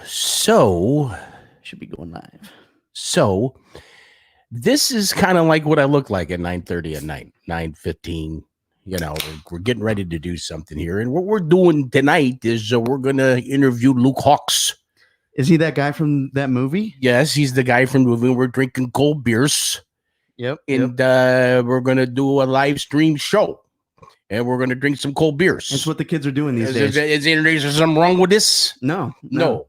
should be going live. So this is kind of like what I look like at 9:30 at night, 9:15. You know, we're getting ready to do something here. And what we're doing tonight is we're going to interview Luke Hawx. Is he that guy from that movie? Yes, he's the guy from the movie. We're drinking cold beers. Yep. And we're going to do a live stream show. And we're going to drink some cold beers. That's what the kids are doing these days. Is there something wrong with this? No.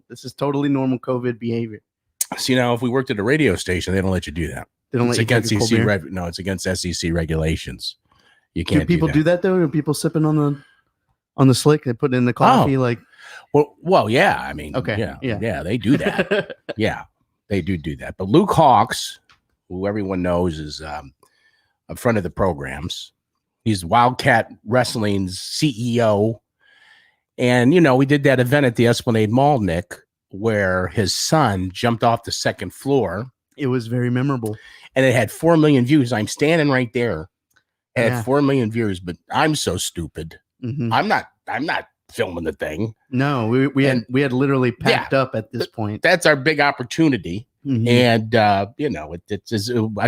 This is totally normal COVID behavior. See, now, if we worked at a radio station, they don't let you do that. They don't it's let you against take a cold beer? No, it's against SEC regulations. You can't. Do people do that though? Are people sipping on the slick? They put it in the coffee, like. Well, yeah. I mean, okay, yeah, they do that. Yeah, they do that. But Luke Hawx, who everyone knows is a friend of the programs, he's Wildcat Wrestling's CEO, and we did that event at the Esplanade Mall, Nick, where his son jumped off the second floor. It was very memorable, and it had 4 million views. I'm standing right there. It had 4 million views, but I'm so stupid. Mm-hmm. I'm not filming the thing. No, we had literally packed up at this point. That's our big opportunity, and I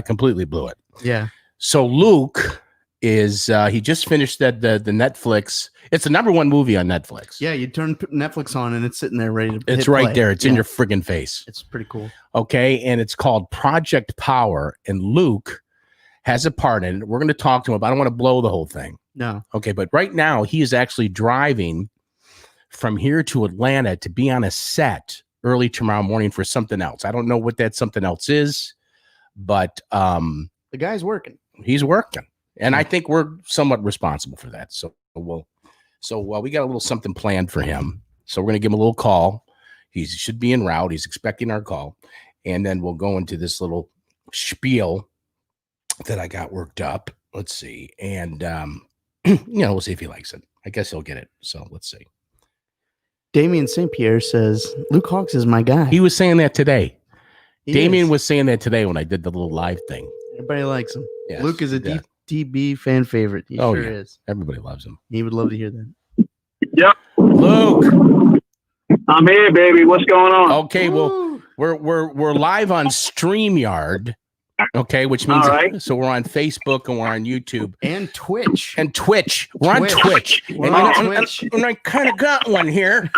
completely blew it. Yeah. So Luke is he just finished the Netflix. It's the #1 movie on Netflix. Yeah, you turn Netflix on and it's sitting there ready to. It's right there. It's in your friggin' face. It's pretty cool. Okay, and it's called Project Power, and Luke has a part in it. We're going to talk to him, but I don't want to blow the whole thing. No. Okay, but right now he is actually driving from here to Atlanta to be on a set early tomorrow morning for something else. I don't know what that something else is, but the guy's working. He's working, and I think we're somewhat responsible for that. So we got a little something planned for him. So we're going to give him a little call. He should be en route. He's expecting our call, and then we'll go into this little spiel that I got worked up. Let's see. And, we'll see if he likes it. I guess he'll get it. So let's see. Damien St. Pierre says, Luke Hawx is my guy. He was saying that today. Damien was saying that today when I did the little live thing. Everybody likes him. Yes, Luke is a DB fan favorite. He sure is. Everybody loves him. He would love to hear that. Yep. Luke. I'm here, baby. What's going on? Okay, well, we're live on StreamYard. Okay, which means so we're on Facebook and we're on YouTube and Twitch. We're on Twitch. And I kind of got one here.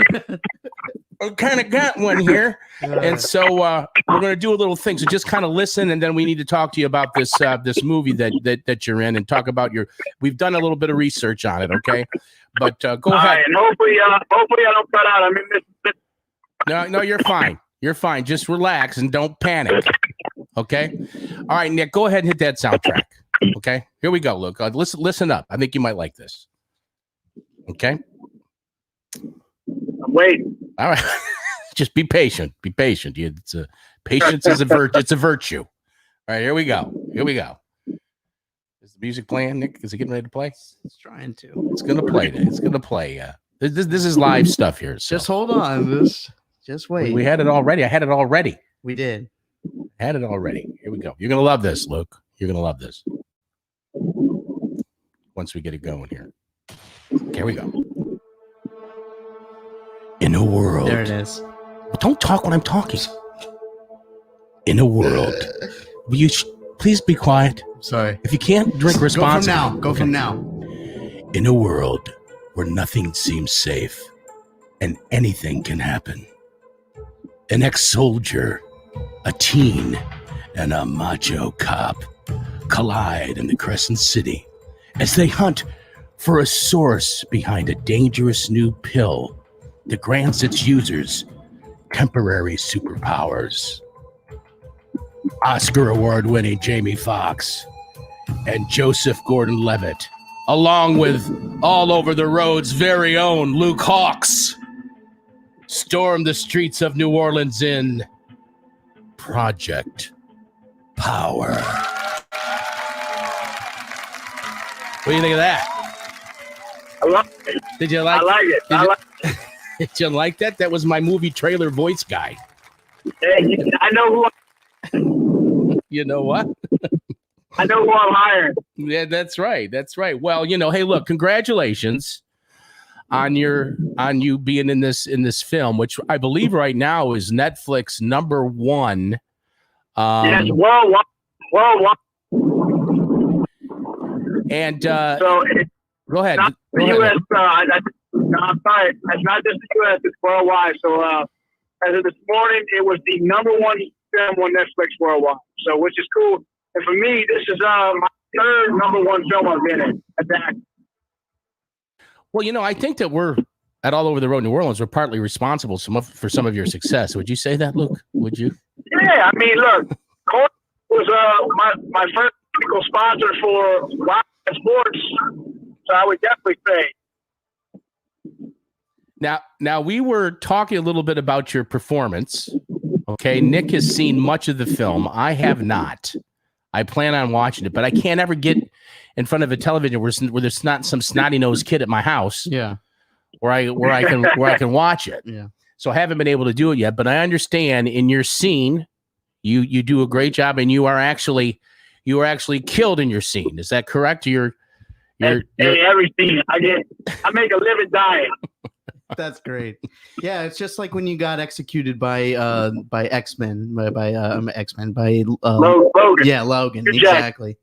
And so we're going to do a little thing. So just kind of listen, and then we need to talk to you about this movie that you're in, and talk about we've done a little bit of research on it. Okay, but go ahead. Right, and hopefully I don't cut out. I mean, No, you're fine. You're fine. Just relax and don't panic. Okay. All right, Nick, go ahead and hit that soundtrack. Okay. Here we go, Luke. Listen up. I think you might like this. Okay. I'm waiting. All right. Just be patient. Be patient. Patience is a virtue. All right, here we go. Is the music playing, Nick? Is it getting ready to play? It's trying to. It's gonna play. This is live stuff here. So. Just hold on. Just wait. We had it already. I had it already. We did. Had it already. Here we go. You're going to love this, Luke. You're going to love this. Once we get it going here. Here we go. In a world. There it is. Don't talk when I'm talking. In a world. Will you please be quiet? Sorry. If you can't drink responsibly. Go from now. In a world where nothing seems safe and anything can happen. An ex-soldier, a teen, and a macho cop collide in the Crescent City as they hunt for a source behind a dangerous new pill that grants its users temporary superpowers. Oscar award-winning Jamie Foxx and Joseph Gordon-Levitt, along with all over the road's very own Luke Hawx, storm the streets of New Orleans in Project Power. What do you think of that? I like it. Did you like? I like it. Did you like that? That was my movie trailer voice guy. Hey, I know who. You know what? I know who I'm hiring. Yeah, that's right. That's right. Well, hey, look, congratulations on you being in this film, which I believe right now is Netflix #1. Yes, worldwide. And So it's go ahead. not the U.S. No, I'm sorry. It's not just the U.S. It's worldwide. So as of this morning, it was the #1 film on Netflix worldwide. So which is cool. And for me, this is my third #1 film I've been in. Well, I think that we're at All Over the Road New Orleans. We're partly responsible for some of your success. Would you say that, Luke? Would you? Yeah, I mean, look, Corey was my first technical sponsor for Wild Sports, so I would definitely say. Now we were talking a little bit about your performance. Okay, Nick has seen much of the film. I have not. I plan on watching it, but I can't ever get in front of a television where there's not some snotty nosed kid at my house. Yeah, where I can watch it. Yeah. So I haven't been able to do it yet, but I understand in your scene, you do a great job, and you are actually killed in your scene. Is that correct? You're every scene I make a living dying. That's great. Yeah, it's just like when you got executed by X-Men by Logan. Yeah, Logan. Good Exactly. job.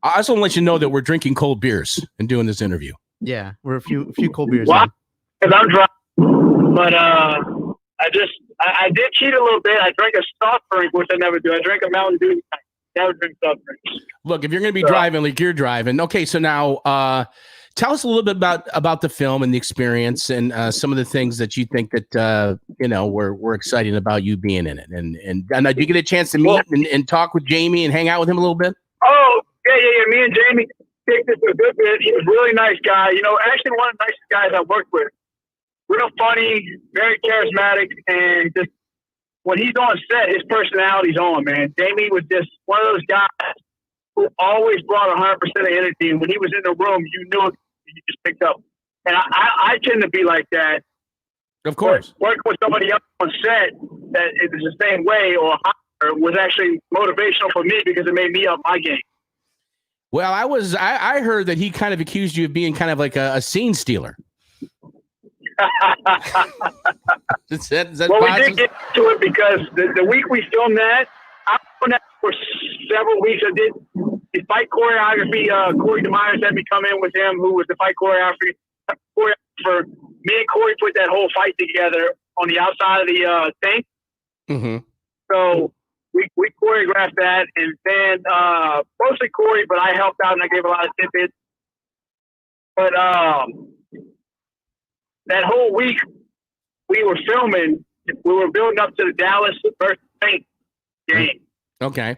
I just want to let you know that we're drinking cold beers and doing this interview. Yeah, we're a few cold beers. Well, because I'm drunk, but I did cheat a little bit. I drank a soft drink, which I never do. I drank a Mountain Dew. I never drink soft drinks. Look, if you're going to be driving like you're driving, okay. So now, tell us a little bit about the film and the experience, and some of the things that you think that were exciting about you being in it. And did you get a chance to meet and talk with Jamie and hang out with him a little bit? Oh yeah. Me and Jamie kicked it for a good bit. He was a really nice guy. Actually one of the nicest guys I've worked with. Real funny, very charismatic, and just when he's on set, his personality's on, man. Jamie was just one of those guys who always brought 100% of energy, and when he was in the room, you knew it, you just picked up. And I tend to be like that. Of course. Working with somebody else on set that is the same way or higher was actually motivational for me because it made me up my game. Well, I heard that he kind of accused you of being kind of like a scene stealer. Is that well, positive? we did get to it because the week we filmed that, I filmed that for several weeks. I did the fight choreography. Corey DeMeyers had me come in with him, who was the fight choreography. For me and Corey put that whole fight together on the outside of the tank. Mm-hmm. So we choreographed that, and then mostly Corey, but I helped out and I gave a lot of tidbits. But that whole week we were filming, we were building up to the Dallas versus Saints game. Okay.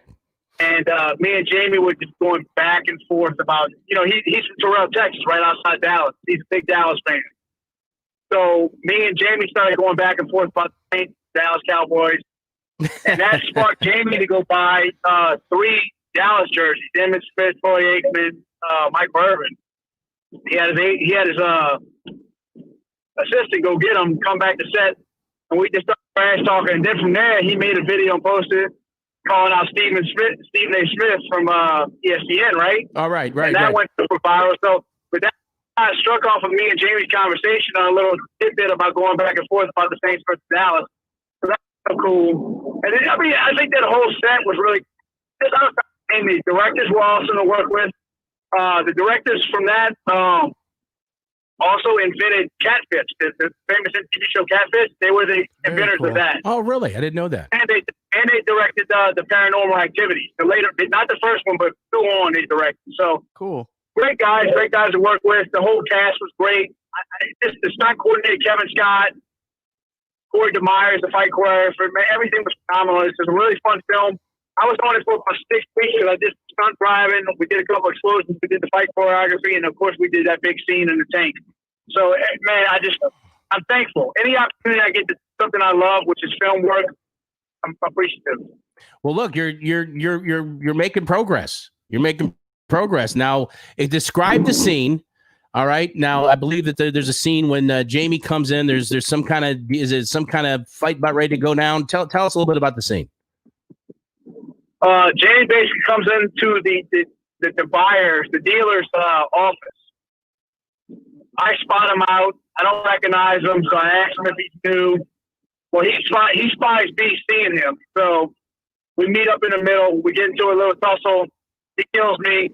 And me and Jamie were just going back and forth about, he's from Terrell, Texas, right outside Dallas. He's a big Dallas fan. So me and Jamie started going back and forth about the Saints, Dallas Cowboys. And that sparked Jamie to go buy 3 Dallas jerseys. Emmitt Smith, Troy Aikman, Mike Irvin. He had his assistant go get them, come back to set, and we just started trash talking. And then from there, he made a video and posted it, calling out Stephen A. Smith from ESPN, right? All right. And that went super viral. So, but that kind of struck off of me and Jamie's conversation on a little tidbit about going back and forth about the Saints versus Dallas. So that's so cool. And then, I think that whole set was really. And the directors were awesome to work with. The directors from that also invented Catfish, the famous TV show Catfish. They were the inventors of that. Oh, really? I didn't know that. And they directed the Paranormal Activity. The later, not the first one, but 2 on they directed. So cool. Great guys to work with. The whole cast was great. The stunt coordinator Kevin Scott, Corey DeMeyers, the fight choreographer, man, everything was phenomenal. It's a really fun film. I was on it for about 6 weeks because I did stunt driving. We did a couple explosions. We did the fight choreography, and of course, we did that big scene in the tank. So, man, I'm thankful. Any opportunity I get to do something I love, which is film work, I'm appreciative. Well, look, you're making progress. You're making progress. Now, describe the scene. All right. Now, I believe that there's a scene when Jamie comes in. There's some kind of fight about ready to go down. Tell us a little bit about the scene. Jamie basically comes into the buyer's, the dealer's office. I spot him out. I don't recognize him, so I asked him if he's new. Well, he spies me seeing him. So we meet up in the middle. We get into a little tussle. He kills me.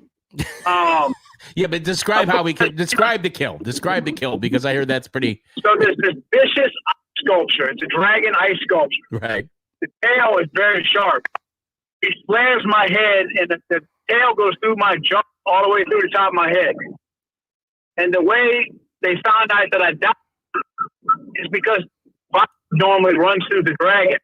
Yeah, but describe describe the kill. Describe the kill, because I heard that's pretty. So there's this vicious ice sculpture. It's a dragon ice sculpture. Right. The tail is very sharp. He slams my head, and the tail goes through my jaw all the way through the top of my head. And the way they found out that I died is because fire normally runs through the dragon.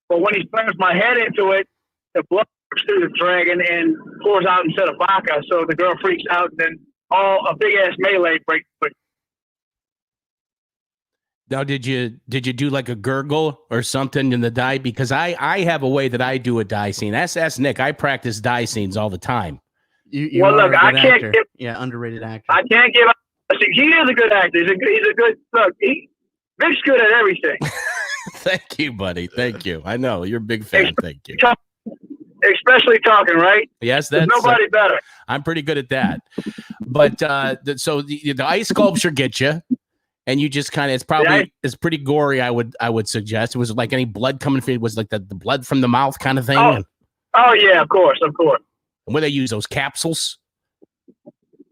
But when he slams my head into it, the blood goes through the dragon and pours out instead of vodka. So the girl freaks out, and then a big ass melee breaks. Now, did you do like a gurgle or something in the die? Because I have a way that I do a die scene. That's Nick. I practice die scenes all the time. You well, look, I can't actor. give. Underrated actor. I can't give. He is a good actor. He's a good. Look, Vic's good at everything. Thank you, buddy. Thank you. I know you're a big fan. Thank you. Especially talking, right? Yes, that's nobody better. I'm pretty good at that. But so the ice sculpture gets you, and you just kind of it's pretty gory. I would suggest. It was like any blood coming from it was like the blood from the mouth kind of thing. Oh yeah, of course. And where they use those capsules?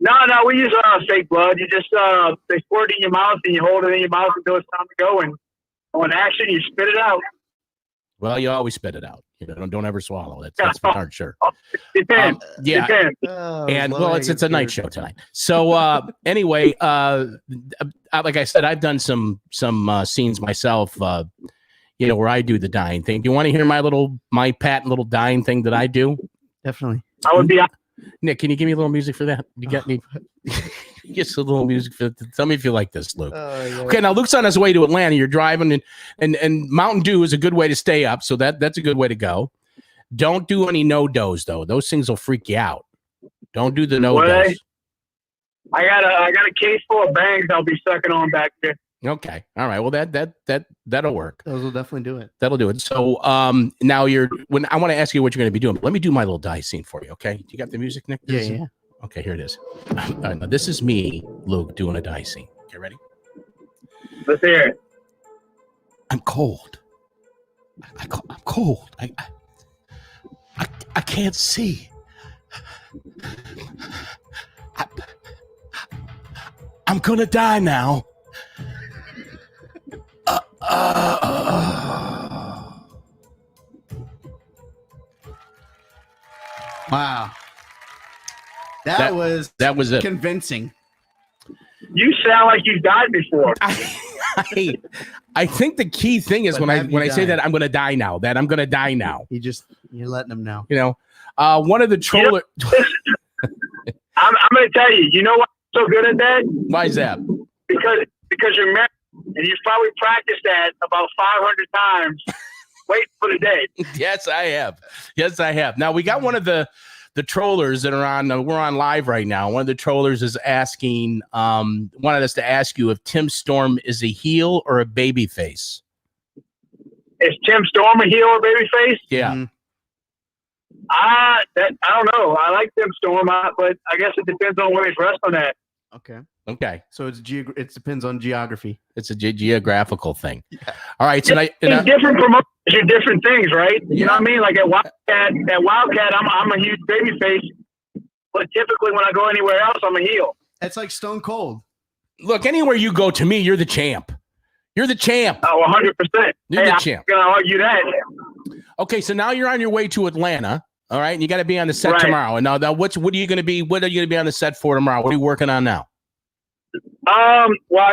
No, we use fake blood. You just they squirt it in your mouth and you hold it in your mouth until it's time to go. And on action, you spit it out. Well, you always spit it out. You know, don't ever swallow it. That's for darn sure. Depends. Yeah. Depends. And well, it's a night show tonight. So anyway, like I said, I've done some scenes myself. Where I do the dying thing. Do you want to hear my patent little dying thing that I do? Definitely. I would be. Nick, can you give me a little music for that? You got me. Just a little music. Tell me if you like this, Luke. Yeah. Okay, now Luke's on his way to Atlanta. You're driving, and Mountain Dew is a good way to stay up. So that's a good way to go. Don't do any no-dos though. Those things will freak you out. Don't do the no-dos. I got a case full of bangs I'll be sucking on back there. Okay. All right. Well, that'll work. Those will definitely do it. That'll do it. So now when I want to ask you what you're going to be doing, but let me do my little die scene for you. Okay. You got the music, Nick? Yeah. Okay. Here it is. All right, now this is me, Luke, doing a die scene. Okay. Ready? Let's hear it. I'm cold. I'm cold. I can't see. I'm gonna die now. Wow. That was it. Convincing. You sound like you died before. I think the key thing is when I say that I'm going to die now, You're letting them know. One of the troller. I'm going to tell you. You know why I'm so good at that? Why is that? Because you're married and you've probably practiced that about 500 times. Wait for the day. Yes, I have. Now we got one of the trollers that are on. We're on live right now. One of the trollers is asking, wanted us to ask you if Tim Storm is a heel or a baby face. Is Tim Storm a heel or baby face? Yeah. Mm-hmm. I don't know. I like Tim Storm, but I guess it depends on where he's wrestling at. Okay. So it depends on geography. It's a geographical thing. Yeah. All right. So different promotions do different things, right? You know what I mean? Like at Wildcat, I'm a huge baby face, but typically when I go anywhere else, I'm a heel. It's like Stone Cold. Look, anywhere you go, to me, you're the champ. You're the champ. Oh, 100%. You're the champ. I'm gonna argue that. Okay, so now you're on your way to Atlanta. All right, and you got to be on the set tomorrow. And now what are you going to be? What are you going to be on the set for tomorrow? What are you working on now? Well,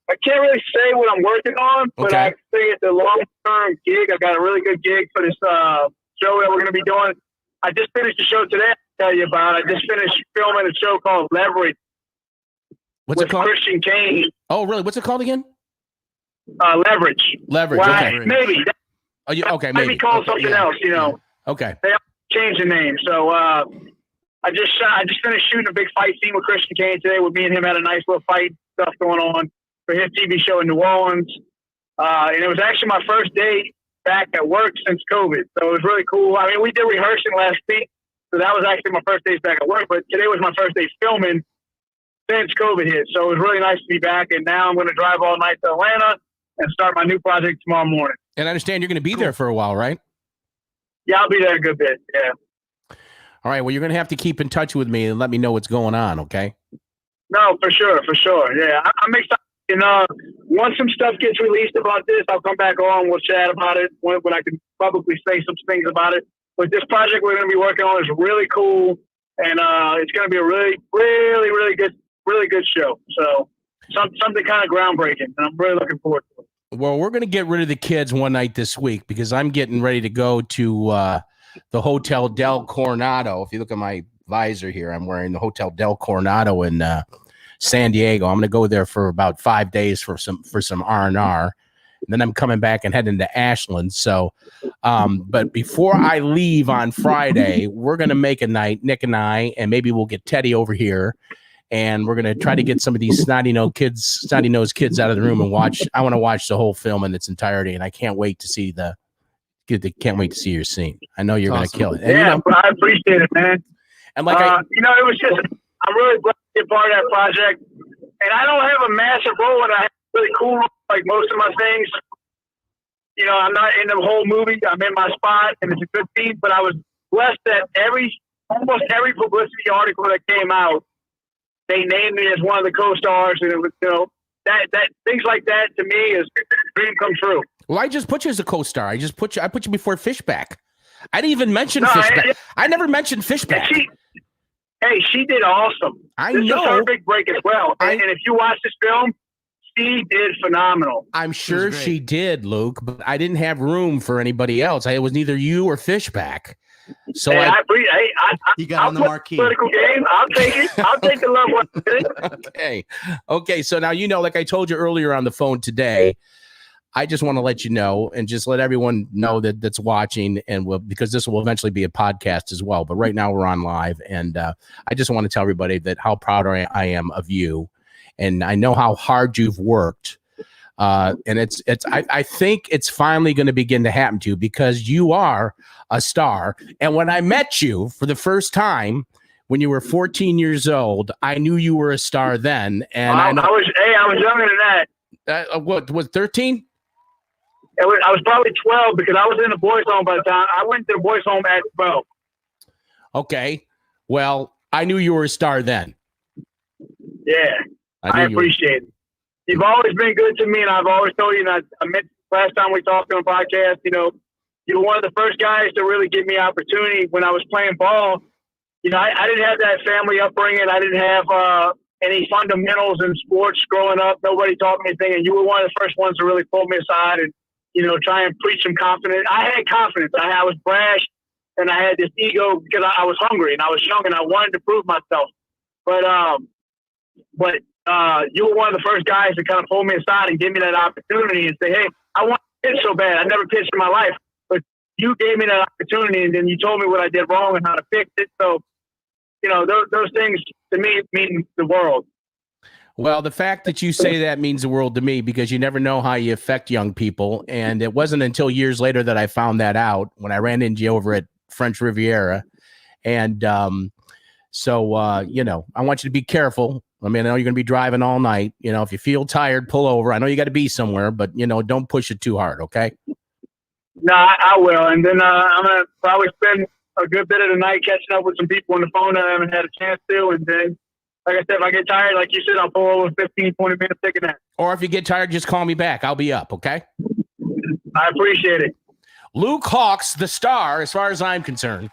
I can't really say what I'm working on, but I say it's a long-term gig. I got a really good gig for this show that we're going to be doing. I just finished a show today I'll tell you about. I just finished filming a show called Leverage. What's it called? Christian Kane. Oh, really? What's it called again? Leverage. Leverage, well, okay. Maybe. Okay, maybe. Maybe call something else, Okay. They changed the name. So I just finished shooting a big fight scene with Christian Kane today. With me and him had a nice little fight stuff going on for his TV show in New Orleans. And it was actually my first day back at work since COVID. So it was really cool. I mean, we did rehearsing last week. So that was actually my first day back at work. But today was my first day filming. since COVID hit. So it was really nice to be back. And now I'm going to drive all night to Atlanta and start my new project tomorrow morning. And I understand you're going to be there for a while, right? Yeah, I'll be there a good bit. Yeah. All right. Well, you're going to have to keep in touch with me and let me know what's going on, okay? No, for sure. Yeah, I'm excited. And once some stuff gets released about this, I'll come back on. We'll chat about it when I can publicly say some things about it. But this project we're going to be working on is really cool, and it's going to be a really, really, really good show. So something kind of groundbreaking, and I'm really looking forward to it. Well, we're going to get rid of the kids one night this week because I'm getting ready to go to the Hotel Del Coronado. If you look at my visor here, I'm wearing the Hotel Del Coronado in San Diego. I'm going to go there for about 5 days for some R&R. And then I'm coming back and heading to Ashland. So, but before I leave on Friday, we're going to make a night, Nick and I, and maybe we'll get Teddy over here, and we're going to try to get some of these snotty-nosed kids out of the room and watch. I want to watch the whole film in its entirety, and I can't wait to see can't wait to see your scene. I know you're going to kill it. And, yeah, I appreciate it, man. And like it was just, I'm really glad to be a part of that project. And I don't have a massive role, and I have a really cool role, like most of my things. I'm not in the whole movie. I'm in my spot, and it's a good scene. But I was blessed that almost every publicity article that came out, they named me as one of the co-stars, and it was, that things like that to me is a dream come true. Well, I just put you as a co-star. I put you before Fishback. I didn't even mention Fishback. I never mentioned Fishback. She did awesome. This is her big break as well. And if you watch this film, she did phenomenal. I'm sure she did, Luke, but I didn't have room for anybody else. It was neither you or Fishback. So you got on the marquee. Political game. I'll take it. I'll take the love one. Okay. So now, like I told you earlier on the phone today, I just want to let you know and just let everyone know that's watching, and because this will eventually be a podcast as well. But right now we're on live, and I just want to tell everybody that how proud I am of you, and I know how hard you've worked. And I think it's finally going to begin to happen to you because you are a star. And when I met you for the first time when you were 14 years old, I knew you were a star then. And I was younger than that. What was 13? I was probably 12 because I was in the boys' home by the time. I went to the boys' home at 12. Okay. Well, I knew you were a star then. Yeah. I appreciate it. You've always been good to me, and I've always told you, and I meant last time we talked on a podcast, you're one of the first guys to really give me opportunity when I was playing ball. I didn't have that family upbringing. I didn't have any fundamentals in sports growing up. Nobody taught me anything, and you were one of the first ones to really pull me aside and try and preach some confidence. I had confidence. I was brash, and I had this ego because I was hungry and I was young and I wanted to prove myself. But you were one of the first guys to kind of pull me aside and give me that opportunity and say, hey, I want to pitch so bad. I never pitched in my life, but you gave me that opportunity, and then you told me what I did wrong and how to fix it. So, those things to me mean the world. Well, the fact that you say that means the world to me because you never know how you affect young people. And it wasn't until years later that I found that out when I ran into you over at French Riviera. And I want you to be careful. I mean, I know you're going to be driving all night. If you feel tired, pull over. I know you got to be somewhere, but, don't push it too hard, okay? No, I will. And then I'm going to probably spend a good bit of the night catching up with some people on the phone that I haven't had a chance to. And then, like I said, if I get tired, like you said, I'll pull over 15, 20 minutes, take a nap. Or if you get tired, just call me back. I'll be up, okay? I appreciate it. Luke Hawx, the star, as far as I'm concerned,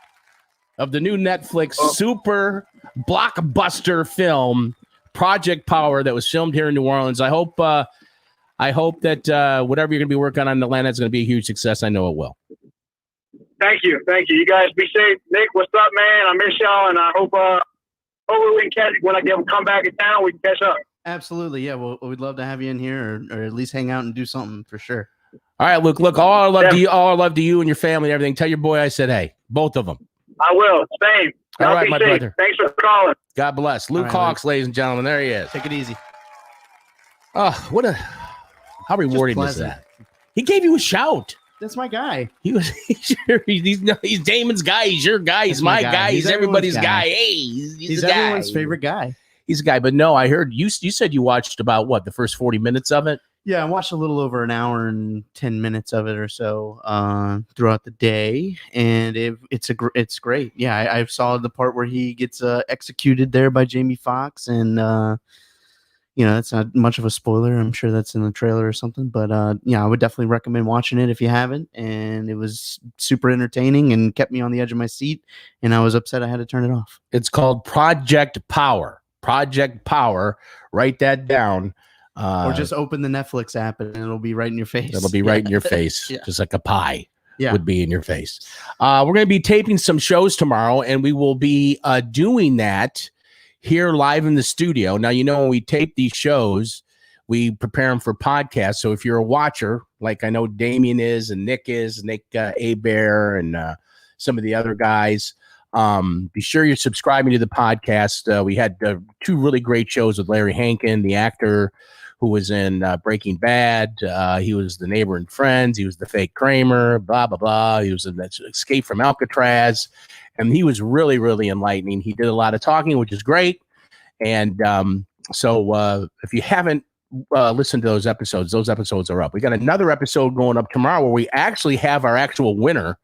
of the new Netflix super blockbuster film, Project Power, that was filmed here in New Orleans. I hope that whatever you're going to be working on in Atlanta is going to be a huge success. I know it will. Thank you. You guys be safe. Nick, what's up, man? I miss y'all, and I hope we can catch when I come back in town. We can catch up. Absolutely, yeah. Well, we'd love to have you in here, or at least hang out and do something for sure. All right, Luke. Look, all our love to you and your family and everything. Tell your boy I said hey, both of them. I will. Same. All right, my brother. Thanks for calling. God bless. Luke Hawx, ladies and gentlemen. There he is. Take it easy. Oh, how rewarding is that? He gave you a shout. That's my guy. He's Damon's guy. He's your guy. He's my guy. He's everybody's guy. Hey, he's everyone's favorite guy. He's a guy. But no, I heard you said you watched about the first 40 minutes of it? Yeah, I watched a little over an hour and 10 minutes of it or so throughout the day, and it's great. Yeah, I saw the part where he gets executed there by Jamie Foxx, and that's not much of a spoiler. I'm sure that's in the trailer or something, but I would definitely recommend watching it if you haven't. And it was super entertaining and kept me on the edge of my seat, and I was upset I had to turn it off. It's called Project Power. Project Power. Write that down. Or just open the Netflix app and it'll be right in your face. It'll be right in your face, just like a pie would be in your face. We're going to be taping some shows tomorrow, and we will be doing that here live in the studio. Now, when we tape these shows, we prepare them for podcasts. So if you're a watcher, like I know Damien is, and Nick Abear, and some of the other guys, be sure you're subscribing to the podcast. We had 2 really great shows with Larry Hankin, the actor who was in Breaking Bad. He was the neighbor in Friends. He was the fake Kramer, blah, blah, blah. He was in that Escape from Alcatraz. And he was really, really enlightening. He did a lot of talking, which is great. And so if you haven't listened to those episodes are up. We got another episode going up tomorrow where we actually have our actual winner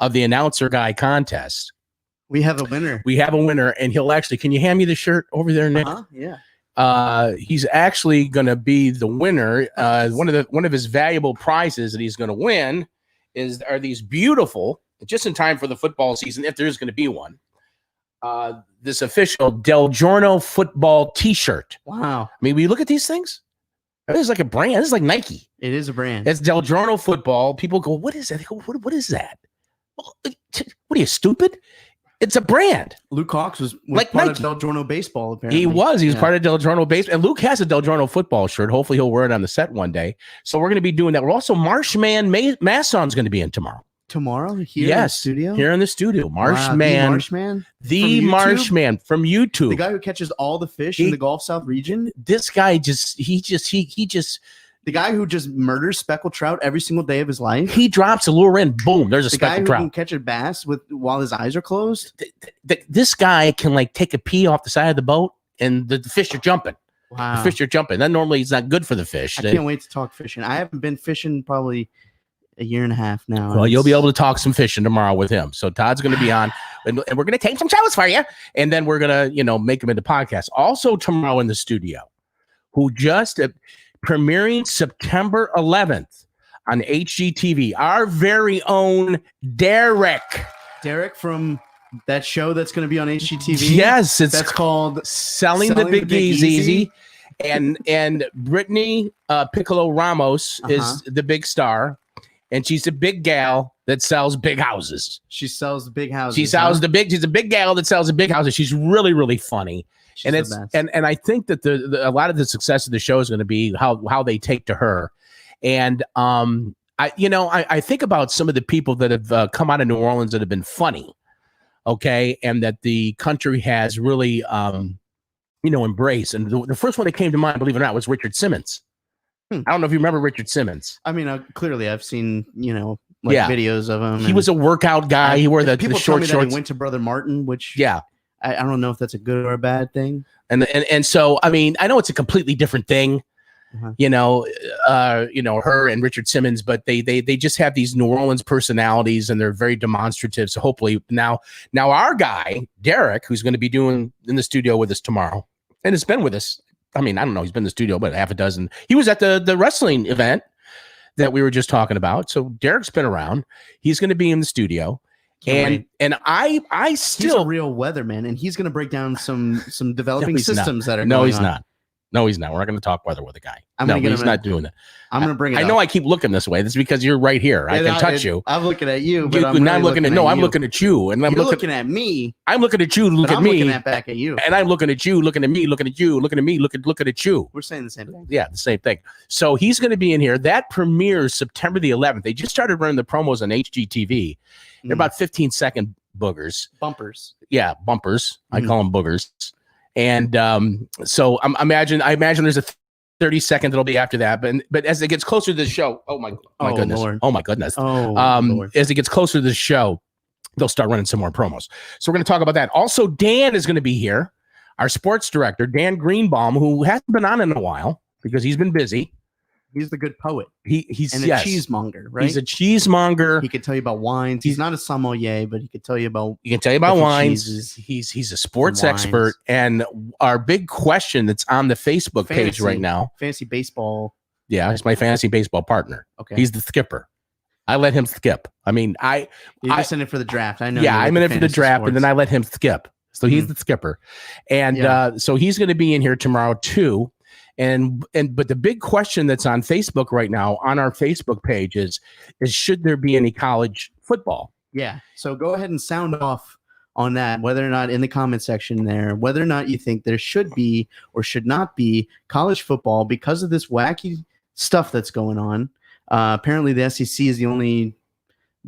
of the Announcer Guy contest. We have a winner. And he'll actually, can you hand me the shirt over there, Nick? Yeah. He's actually going to be the winner. One of his valuable prizes that he's going to win are these beautiful, just in time for the football season, if there is going to be one, this official Del Giorno football T-shirt. Wow. I mean, we look at these things. This is like a brand. This is like Nike. It is a brand. It's Del Giorno football. People go, what is that? They go, what is that? Well, what are you, stupid? It's a brand. Luke Hawx was like part Nike. of Del Giorno baseball, apparently. He was part of Del Giorno baseball. And Luke has a Del Giorno football shirt. Hopefully he'll wear it on the set one day. So we're going to be doing that. We're also Marshman Masson's going to be in tomorrow. Tomorrow? Here in the studio? Here in the studio. Marshman. The Marshman from YouTube. The guy who catches all the fish in the Gulf South region? This guy the guy who just murders speckled trout every single day of his life. He drops a lure in, boom, there's a speckled trout. The guy who can catch a bass while his eyes are closed. This guy can take a pee off the side of the boat, and the fish are jumping. Wow. The fish are jumping. That normally is not good for the fish. I can't wait to talk fishing. I haven't been fishing probably a year and a half now. Well, you'll be able to talk some fishing tomorrow with him. So Todd's going to be on, and we're going to take some shows for you, and then we're going to, make them into podcasts. Also tomorrow in the studio, who just premiering September 11th on HGTV, our very own Derek. Derek from that show that's going to be on HGTV. Yes, that's called Selling the Big Easy. And Brittany Piccolo Ramos is the big star, and she's a big gal that sells big houses. She sells big houses. She's a big gal that sells the big houses. She's really, really funny. She's and I think that a lot of the success of the show is going to be how they take to her. And I think about some of the people that have come out of New Orleans that have been funny, okay, and that the country has really embraced. And the first one that came to mind, believe it or not, was Richard Simmons. I don't know if you remember Richard Simmons. I mean, clearly I've seen videos of him. He was a workout guy. He wore the short shorts. He went to Brother Martin, which I don't know if that's a good or a bad thing. And so, I mean, I know it's a completely different thing, her and Richard Simmons, but they just have these New Orleans personalities, and they're very demonstrative. So hopefully now our guy, Derek, who's going to be doing in the studio with us tomorrow, and has been with us. I mean, I don't know. He's been in the studio, but half a dozen. He was at the wrestling event that we were just talking about. So Derek's been around. He's going to be in the studio. And I still, he's a real weatherman, and he's going to break down some developing systems that are no, going he's on. not. No, he's not. We're not going to talk weather with a guy. He's not doing that. I'm going to bring it I up. know I keep looking this way. That's because you're right here. I can touch you. I'm looking at you, but I'm looking at you. And you're looking at me. I'm looking at you, look at me. I'm looking back at you. And I'm looking at you, looking at me, looking at you, looking at me, looking at you. We're saying the same thing. Yeah, the same thing. So he's going to be in here. That premieres September the 11th. They just started running the promos on HGTV. They're about 15-second boogers. Bumpers. Yeah, bumpers. I call them boogers. And so I imagine there's a 30-second that'll be after that. But as it gets closer to the show, oh my goodness. Lord. Oh my goodness. Lord. As it gets closer to the show, they'll start running some more promos. So we're going to talk about that. Also, Dan is going to be here. our sports director, Dan Greenbaum, who hasn't been on in a while because he's been busy. He's the good poet. He's and a cheesemonger, right? He's a cheesemonger. He could tell you about wines. He's not a sommelier, but he could tell you about. He can tell you about wines. He's a sports expert. And our big question that's on the Facebook page right now. Fantasy baseball. Yeah, he's my fantasy baseball partner. Okay, he's the skipper. I let him skip. I mean, you're just in it for the draft. I know. Yeah, I'm in it for the draft, and then I let him skip. So he's the skipper, and so he's going to be in here tomorrow too. But the big question that's on Facebook right now on our Facebook page is should there be any college football? Yeah. So go ahead and sound off on that, whether or not in the comment section there, whether or not you think there should be or should not be college football because of this wacky stuff that's going on. Apparently the SEC is the only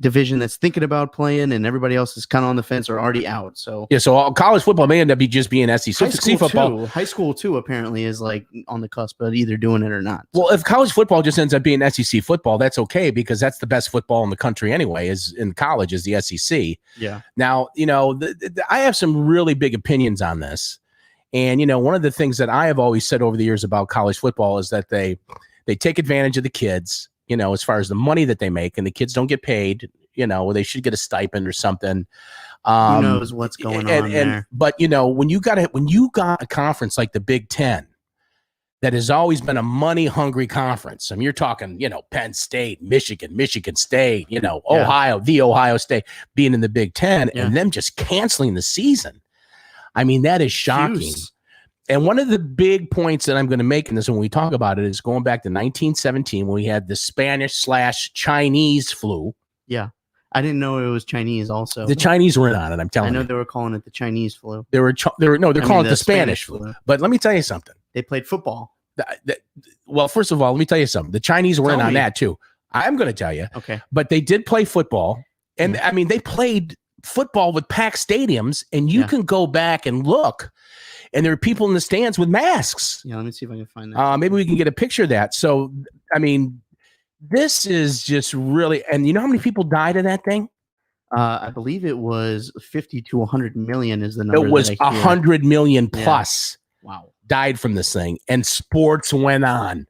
division that's thinking about playing, and everybody else is kind of on the fence or already out. So so college football may end up just being SEC football. High school too apparently is like on the cusp of either doing it or not. Well, if college football just ends up being SEC football, that's okay because that's the best football in the country anyway. Is in college is the SEC. Yeah. Now I have some really big opinions on this, and one of the things that I have always said over the years about college football is that they take advantage of the kids. As far as the money that they make, and the kids don't get paid, they should get a stipend or something. Who knows what's going on there? But when you got a conference like the Big Ten, that has always been a money hungry conference. I mean, you're talking, Penn State, Michigan State, Ohio, the Ohio State being in the Big Ten, and them just canceling the season. I mean, that is shocking. And one of the big points that I'm going to make in this when we talk about it is going back to 1917 when we had the Spanish/Chinese flu. Yeah. I didn't know it was Chinese also. The Chinese were in on it, I'm telling you. I know they were calling it the Chinese flu. They're calling it the Spanish flu. But let me tell you something. They played football. Well, first of all, let me tell you something. The Chinese were in on that too. I'm going to tell you. Okay. But they did play football. And I mean, they played football with packed stadiums, and you can go back and look. And there are people in the stands with masks. Yeah, let me see if I can find that. Maybe we can get a picture of that. So, I mean, this is just really, and you know how many people died of that thing? I believe it was 50 to 100 million is the number. It was 100 million plus. Wow. Died from this thing, and sports went on.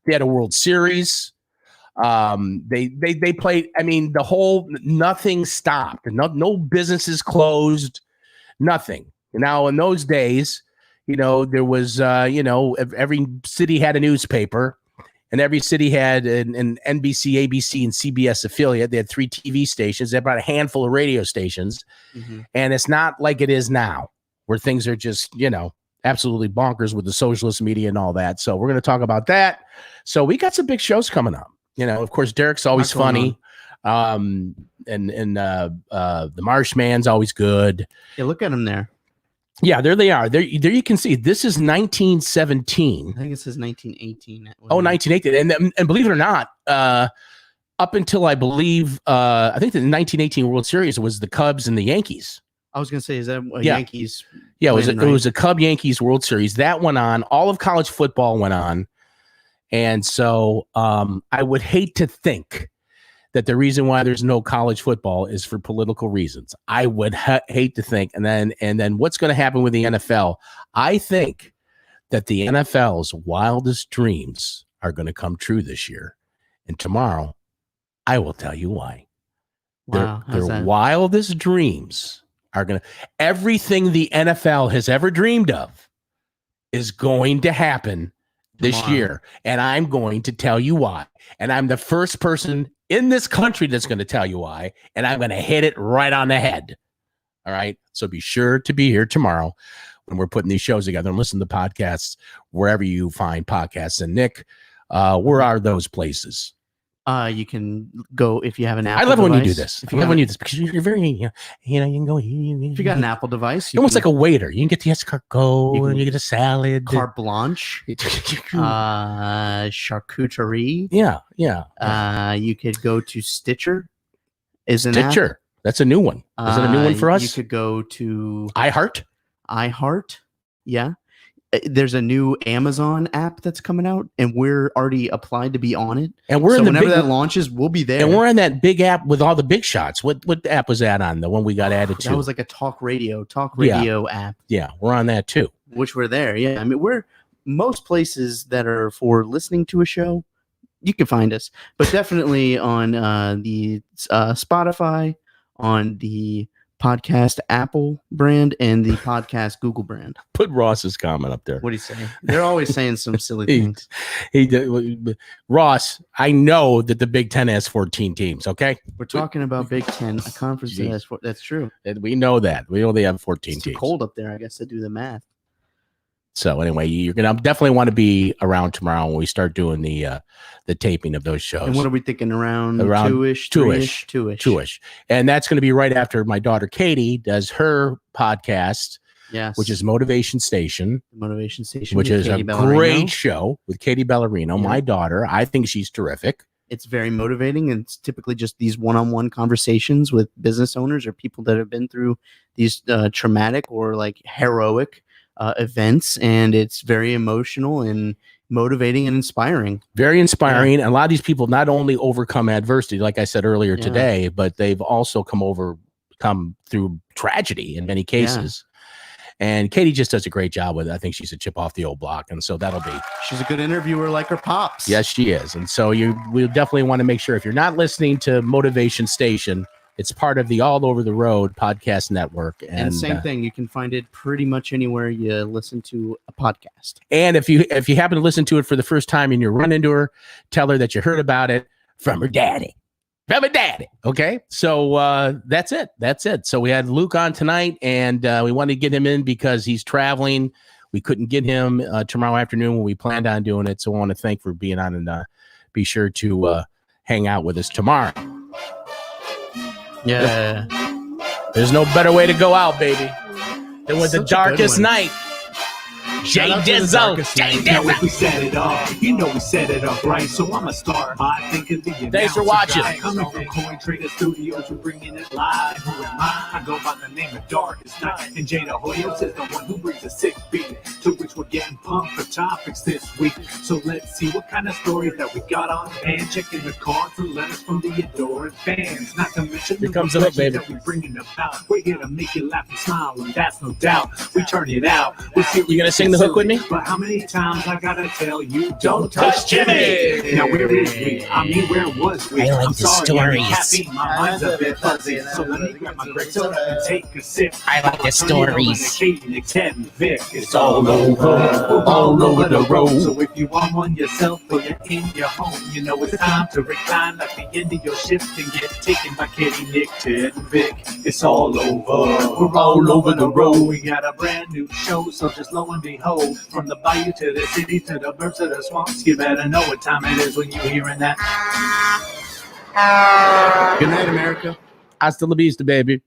They had a World Series. They played. I mean, nothing stopped. No businesses closed. Nothing. Now, in those days, there was, every city had a newspaper, and every city had an NBC, ABC, and CBS affiliate. They had 3 TV stations. They had about a handful of radio stations. Mm-hmm. And it's not like it is now, where things are just, absolutely bonkers with the socialist media and all that. So we're going to talk about that. So we got some big shows coming up. Of course, Derek's always funny. And the Marshman's always good. Yeah, look at him there. Yeah, there they are. There you can see. This is 1917. I think it says 1918. 1918. And believe it or not, up until I believe, I think the 1918 World Series was the Cubs and the Yankees. I was going to say, is that Yankees? Yeah, it was a Cub-Yankees World Series. That went on. All of college football went on. And so I would hate to think that the reason why there's no college football is for political reasons. I would hate to think. And then what's going to happen with the NFL? I think that the NFL's wildest dreams are going to come true this year. And tomorrow, I will tell you why. Wow, their wildest dreams are going to... Everything the NFL has ever dreamed of is going to happen this year. And I'm going to tell you why. And I'm the first person in this country that's going to tell you why, and I'm going to hit it right on the head. All right. So be sure to be here tomorrow when we're putting these shows together and listen to podcasts wherever you find podcasts. And Nick, where are those places? You can go if you have an Apple device. I love device. When you do this. I love when you do this because you're very, you can go. If you got an Apple device, you're almost like a waiter. You can get the escargot and you get a salad. Carte blanche. Charcuterie. Yeah. You could go to Stitcher. Stitcher. That's a new one. Is it a new one for us? You could go to iHeart. Yeah. There's a new Amazon app that's coming out, and we're already applied to be on it. And we're whenever that launches, we'll be there. And we're on that big app with all the big shots. What app was that on? The one we got added to? That was like a talk radio app. Yeah, we're on that too. which we're there. Yeah, I mean, we're most places that are for listening to a show. You can find us, but definitely on the Spotify, on the podcast Apple brand, and the podcast Google brand. Put Ross's comment up there. What do you say? They're always saying some silly He- things. Ross, I know that the Big Ten has 14 teams, okay? We're talking about Big Ten, a conference that Jeez. has that's true. And we know that. We know they have 14 It's too teams. cold up there, I guess, to do the math. So anyway, you're gonna definitely want to be around tomorrow when we start doing the taping of those shows. And what are we thinking? Around two-ish, two-ish. And that's going to be right after my daughter Katie does her podcast, Yes. which is Motivation Station, Motivation Station, which with is Katie a Ballerino. great show with Katie Ballerino, Yeah. my daughter. I think she's terrific. It's very motivating, and it's typically just these one-on-one conversations with business owners or people that have been through these traumatic or like heroic events, and it's very emotional and motivating and inspiring. Very inspiring. And a lot of these people not only overcome adversity, like I said earlier Yeah. today, but they've also come through tragedy in many cases. And Katie just does a great job with it. I think she's a chip off the old block. And so that'll be. She's a good interviewer like her pops. Yes, she is. And so we definitely want to make sure if you're not listening to Motivation Station, it's part of the All Over the Road podcast network. And same thing. You can find it pretty much anywhere you listen to a podcast. And if you happen to listen to it for the first time and you run into her, tell her that you heard about it from her daddy. From her daddy. Okay. So that's it. So we had Luke on tonight, and we wanted to get him in because he's traveling. We couldn't get him tomorrow afternoon when we planned on doing it. So I want to thank for being on, and be sure to hang out with us tomorrow. Yeah. There's no better way to go out, baby, than with the Such a good darkest one. night. Jay Shout out to the Dizzo. darkest Jay night. Now if Dizzo. we set it off, you know we set it up right. So I'ma start by thinking the Thanks for announcer watching. guy. Coming from Coin Trader Studios, we're bringing it live. Who am I go by the name of Darkest Night. And Jada Hoyos is the one who brings a sick beat, to which we're getting pumped for topics this week. So let's see what kind of stories that we got on hand. Checking the cards and letters from the adoring fans. Not to mention Here the comes the hook, baby. that we bringing about. We're here to make you laugh and smile, and that's no doubt. We turn it out. You gonna sing the hook with me? But how many times I gotta tell you, don't touch Jimmy? Now where is we? I mean, where was we? I like I'm the sorry, I'm stories. happy. My mind's a bit fuzzy, so let me grab my great soda and take a sip. I like the stories. Ted and Vic, it's all over the road. So if you want one yourself or you're in your home, you know it's time to recline at the end of your shift and get taken by Katie, Nick, Ted, and Vic. It's all over. We're all over the road. We got a brand new show, so just lo and behold, from the bayou to the city to the birds to the swamps, you better know what time it is when you're hearing that. Good night, America. Hasta la vista, baby.